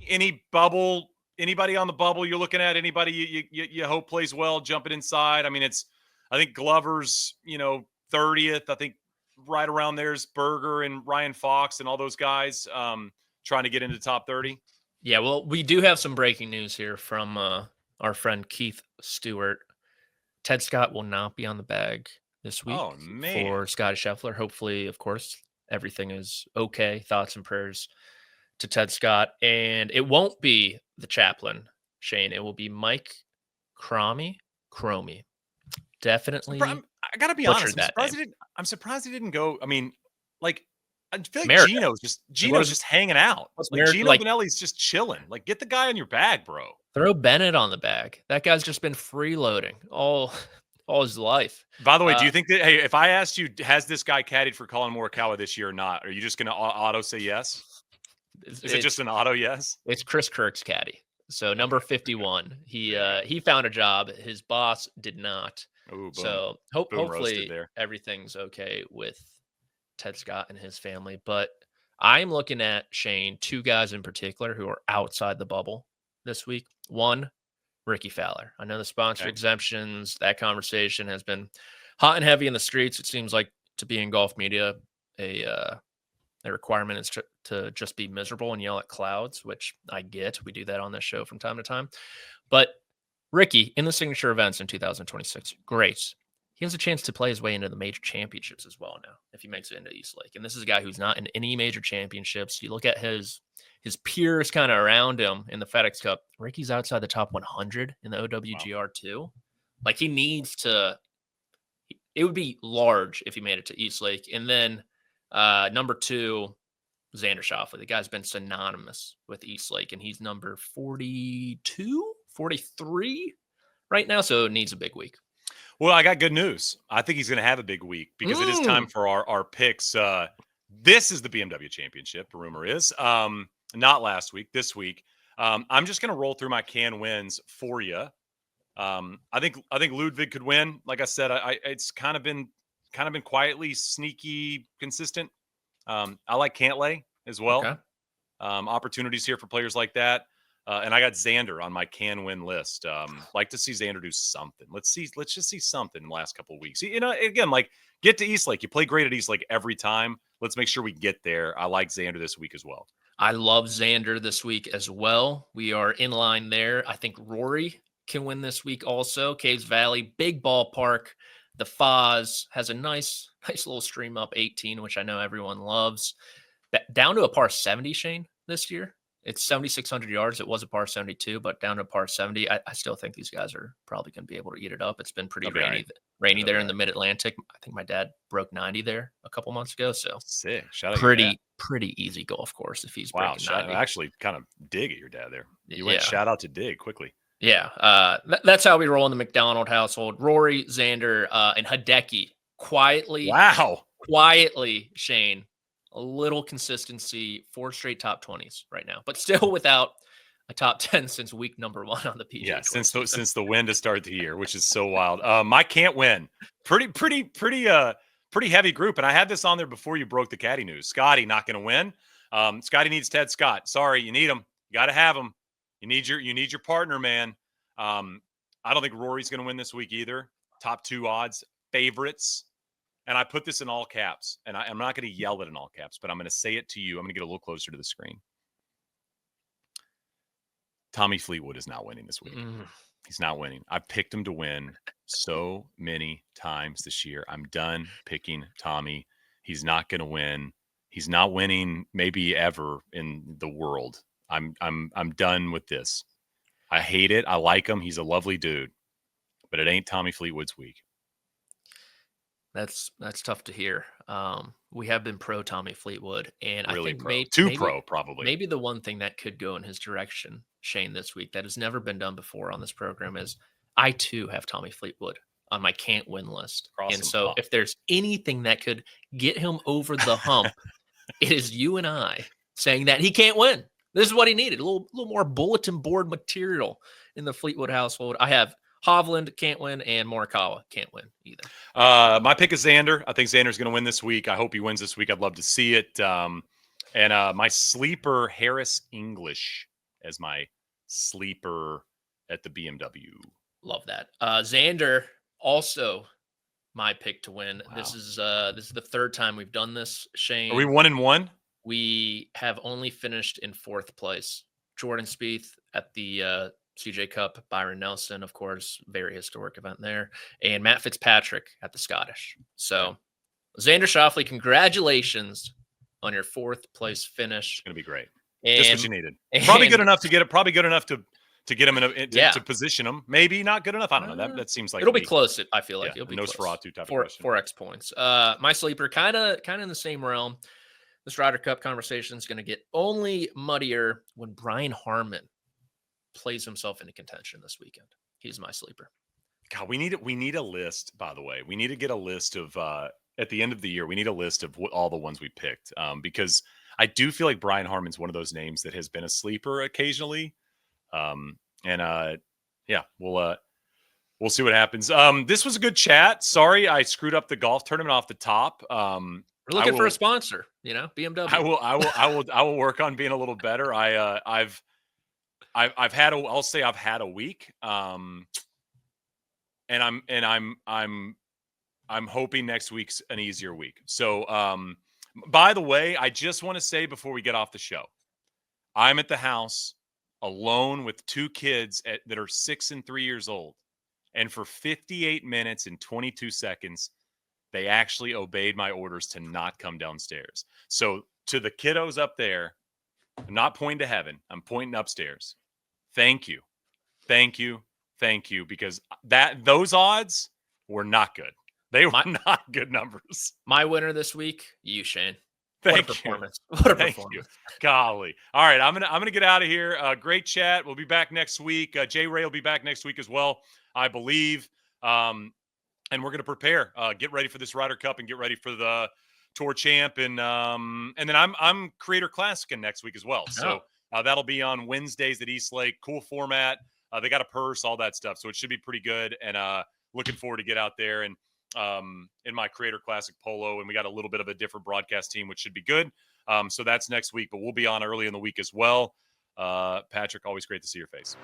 anybody on the bubble you're looking at? Anybody you hope plays well, jumping inside? I mean, I think Glover's 30th. I think right around there's Berger and Ryan Fox and all those guys trying to get into top 30. Yeah, well, we do have some breaking news here from our friend Keith Stewart. Ted Scott will not be on the bag this week for Scottie Scheffler. Hopefully, of course, everything is okay. Thoughts and prayers to Ted Scott. And it won't be the chaplain, Shane. It will be Mike Cromie. Definitely. I got to be honest. I'm surprised he didn't go. I mean, like, I feel like Gino's just hanging out. Like Gino Vanelli's just chilling. Like, get the guy on your bag, bro. Throw Bennett on the bag. That guy's just been freeloading all his life. By the way, do you think that, hey, if I asked you, has this guy caddied for Colin Morikawa this year or not, are you just going to auto say yes? Is it just an auto yes? It's Chris Kirk's caddy. So number 51, he found a job. His boss did not. Ooh, so hopefully everything's okay with Ted Scott and his family. But I'm looking at, Shane, two guys in particular who are outside the bubble this week. One, Ricky Fowler. I know the sponsor exemptions, that conversation has been hot and heavy in the streets. It seems like to be in golf media, a requirement is to just be miserable and yell at clouds, which I get. We do that on this show from time to time. But Ricky, in the signature events in 2026, great. He has a chance to play his way into the major championships as well now, if he makes it into East Lake. And this is a guy who's not in any major championships. You look at his peers kind of around him in the FedEx Cup. Ricky's outside the top 100 in the OWGR too. Like, he needs to – it would be large if he made it to East Lake. And then number two, Xander Schauffele. The guy's been synonymous with East Lake, and he's number 42, 43 right now, so it needs a big week. Well, I got good news. I think he's going to have a big week because it is time for our picks. This is the BMW Championship, the rumor is. Not last week, this week. I'm just going to roll through my can wins for you. I think Ludwig could win. Like I said, it's kind of been quietly sneaky consistent. I like Cantlay as well. Okay. Opportunities here for players like that. And I got Xander on my can win list. Like to see Xander do something. Let's just see something in the last couple of weeks. Again, like, get to East Lake. You play great at East Lake every time. Let's make sure we get there. I like Xander this week as well. I love Xander this week as well. We are in line there. I think Rory can win this week also. Caves Valley, big ballpark. The Foz has a nice little stream up 18, which I know everyone loves. Down to a par 70, Shane, this year. It's 7,600 yards. It was a par 72, but down to a par 70. I still think these guys are probably going to be able to eat it up. It's been pretty rainy there in the Mid-Atlantic. I think my dad broke 90 there a couple months ago. So sick. Shout out pretty easy golf course if he's breaking 90. I actually kind of dig at your dad there. You went shout out to dig quickly. Yeah. That's how we roll in the McDonald household. Rory, Xander, and Hideki quietly. Wow. Quietly, Shane. A little consistency, 4 straight top 20s right now, but still without a top 10 since week number 1 on the PGA. Yeah, since the win to start the year, which is so wild. I can't win. Pretty heavy group, and I had this on there before you broke the caddy news. Scotty not going to win. Scotty needs Ted Scott. Sorry, you need him. You got to have him. You need your partner, man. I don't think Rory's going to win this week either. Top 2 odds, favorites. And I put this in all caps, and I'm not going to yell it in all caps, but I'm going to say it to you. I'm going to get a little closer to the screen. Tommy Fleetwood is not winning this week. He's not winning. I picked him to win so many times this year. I'm done picking Tommy. He's not going to win. He's not winning maybe ever in the world. I'm done with this. I hate it. I like him. He's a lovely dude, but it ain't Tommy Fleetwood's week. That's tough to hear. We have been pro Tommy Fleetwood, and really I think probably. Maybe the one thing that could go in his direction, Shane, this week that has never been done before on this program is I too have Tommy Fleetwood on my can't win list. If there's anything that could get him over the hump, it is you and I saying that he can't win. This is what he needed. A little more bulletin board material in the Fleetwood household. I have Hovland can't win, and Morikawa can't win either. My pick is Xander. I think Xander's going to win this week. I hope he wins this week. I'd love to see it. And my sleeper, Harris English as my sleeper at the BMW. Love that. Xander, also my pick to win. Wow. This is the third time we've done this, Shane. Are we 1-1? We have only finished in fourth place. Jordan Spieth at the CJ Cup, Byron Nelson, of course, very historic event there, and Matt Fitzpatrick at the Scottish. So, Xander Schauffele, congratulations on your fourth place finish. It's going to be great. Just what you needed. Probably good enough to get it. Probably good enough to get him to position him. Maybe not good enough. I don't know. That seems like it'll be close. I feel like it'll be close. Nosferatu type of question. 4x points. My sleeper, kind of in the same realm. This Ryder Cup conversation is going to get only muddier when Brian Harman plays himself into contention this weekend. He's my sleeper. God, we need a list. By the way, we need to get a list of at the end of the year. We need a list of all the ones we picked because I do feel like Brian Harman's one of those names that has been a sleeper occasionally. We'll see what happens. This was a good chat. Sorry, I screwed up the golf tournament off the top. We're looking for a sponsor, BMW. I will work on being a little better. I've had a week. And I'm hoping next week's an easier week. So, by the way, I just want to say before we get off the show, I'm at the house alone with two kids that are 6 and 3 years old. And for 58 minutes and 22 seconds, they actually obeyed my orders to not come downstairs. So to the kiddos up there, I'm not pointing to heaven. I'm pointing upstairs. Thank you. Thank you. Thank you. Because those odds were not good. They were not good numbers. My winner this week, you, Shane. Thank you. What a performance. You. Golly. All right. I'm gonna get out of here. Great chat. We'll be back next week. Jay Ray will be back next week as well, I believe. And we're going to prepare, get ready for this Ryder Cup and get ready for the Tour Champ. And then I'm Creator Classic next week as well. So that'll be on Wednesdays at East Lake. Cool format. They got a purse, all that stuff. So it should be pretty good. And looking forward to get out there and in my Creator Classic polo. And we got a little bit of a different broadcast team, which should be good. So that's next week, but we'll be on early in the week as well. Patrick, always great to see your face.